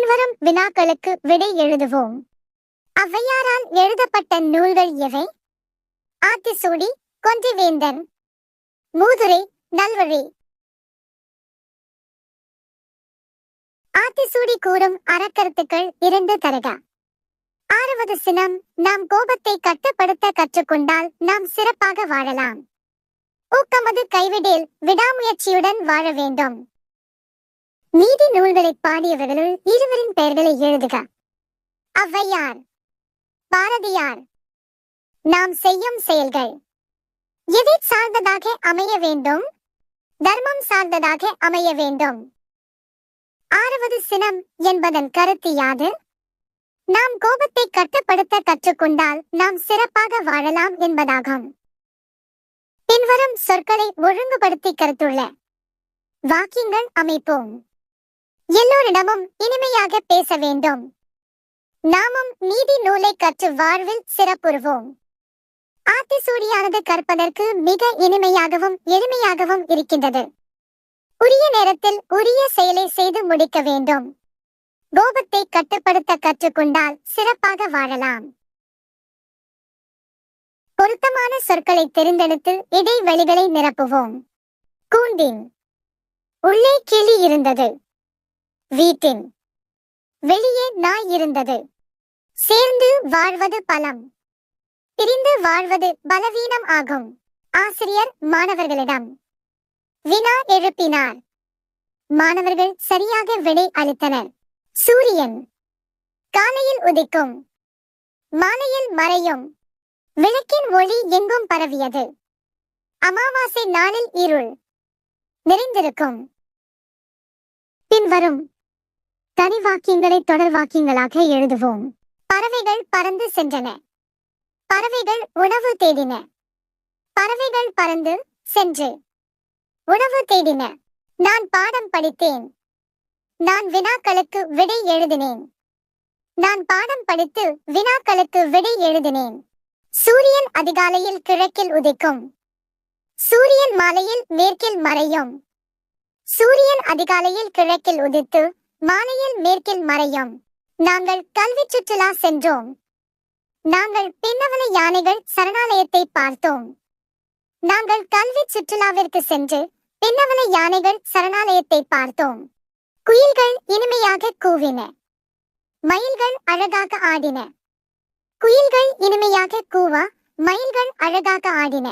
பின்வரும் வினாக்களுக்கு விடை எழுதுவோம். ஔவையாரால் எழுதப்பட்ட நூல்கள் எவை? ஆத்திசூடி, கொன்றைவேந்தன், மூதுரை, நல்வழி. ஆத்திசூடி கூறும் அறக்கருத்துக்கள் 2 தருக. 6வது சினம், நாம் கோபத்தை கட்டுப்படுத்த கற்றுக்கொண்டால் நாம் சிறப்பாக வாழலாம். ஊக்கமது கைவிடேல், விடாமுயற்சியுடன் வாழ வேண்டும். நீதி நூல்களை பாடியவர்களுள் இருவரின் பெயர்களை எழுதுக. ஔவையார், பாரதியார். நாம் செய்யும் செயல்கள் எதை சார்ந்ததாக அமைய வேண்டும்? தர்மம் சார்ந்ததாக அமைய வேண்டும். 6வது சினம் என்பதன் கருத்து யாது? நாம் கோபத்தை கட்டுப்படுத்த கற்றுக்கொண்டால் நாம் சிறப்பாக வாழலாம் என்பதாகும். பின்வரும் சொற்களை ஒழுங்குபடுத்தி கருத்துள்ள வாக்கியங்கள் அமைப்போம். எல்லோரிடமும் இனிமையாக பேச வேண்டும். நாமும் நீதி நூலை கற்று வாழ்வில் சிறப்புறுவோம். ஆத்திசூடியானது கற்பதற்கு மிக இனிமையாகவும் எளிமையாகவும் இருக்கின்றது. உரிய நேரத்தில் உரிய செயலை செய்து முடிக்க வேண்டும். கோபத்தை கட்டுப்படுத்த கற்றுக்கொண்டால் சிறப்பாக வாழலாம். பொருத்தமான சொற்களை தெரிந்தெடுத்து இடைவெளிகளை நிரப்புவோம். கூண்டின் உள்ளே கிளி இருந்தது. வீட்டின் வெளியே நாய் இருந்தது. சேர்ந்து வாழ்வது பலம், பிரிந்து வாழ்வது பலவீனம் ஆகும். ஆசிரியர் மாணவர்களிடம் வினா எழுப்பினார். மாணவர்கள் சரியாக விடை அளித்தனர். சூரியன் காலையில் உதிக்கும், மாலையில் மறையும். விளக்கின் ஒளி எங்கும் பரவியது. அமாவாசை நாளில் இருள் நிறைந்திருக்கும். பின்வரும் தனி வாக்கியங்களை தொடர் வாக்கியங்களாக எழுதுவோம். பறவைகள் பறந்து சென்றன. பறவைகள் உணவு தேடின. பறவைகள் பறந்து சென்று உணவு தேடின. நான் பாடம் படித்தேன். நான் வினாக்களுக்கு விடை எழுதினேன். நான் பாடம் படித்து வினாக்களுக்கு விடை எழுதினேன். சூரியன் அதிகாலையில் கிழக்கில் உதிக்கும். சூரியன் மாலையில் மேற்கில் மறையும். சூரியன் அதிகாலையில் கிழக்கில் உதித்து மாலையில் மேற்கில் மறையும். நாங்கள் கல்வி சுற்றுலா சென்றோம். நாங்கள் பின்னவல யானைகள் சரணாலயத்தை பார்த்தோம். நாங்கள் கல்வி சுற்றுலாவிற்கு சென்று பின்னவல யானைகள் சரணாலயத்தை பார்த்தோம். குயில்கள் இனிமையாக கூவின. மயில்கள் அழகாக ஆடின. குயில்கள் இனிமையாக கூவ, மயில்கள் அழகாக ஆடின.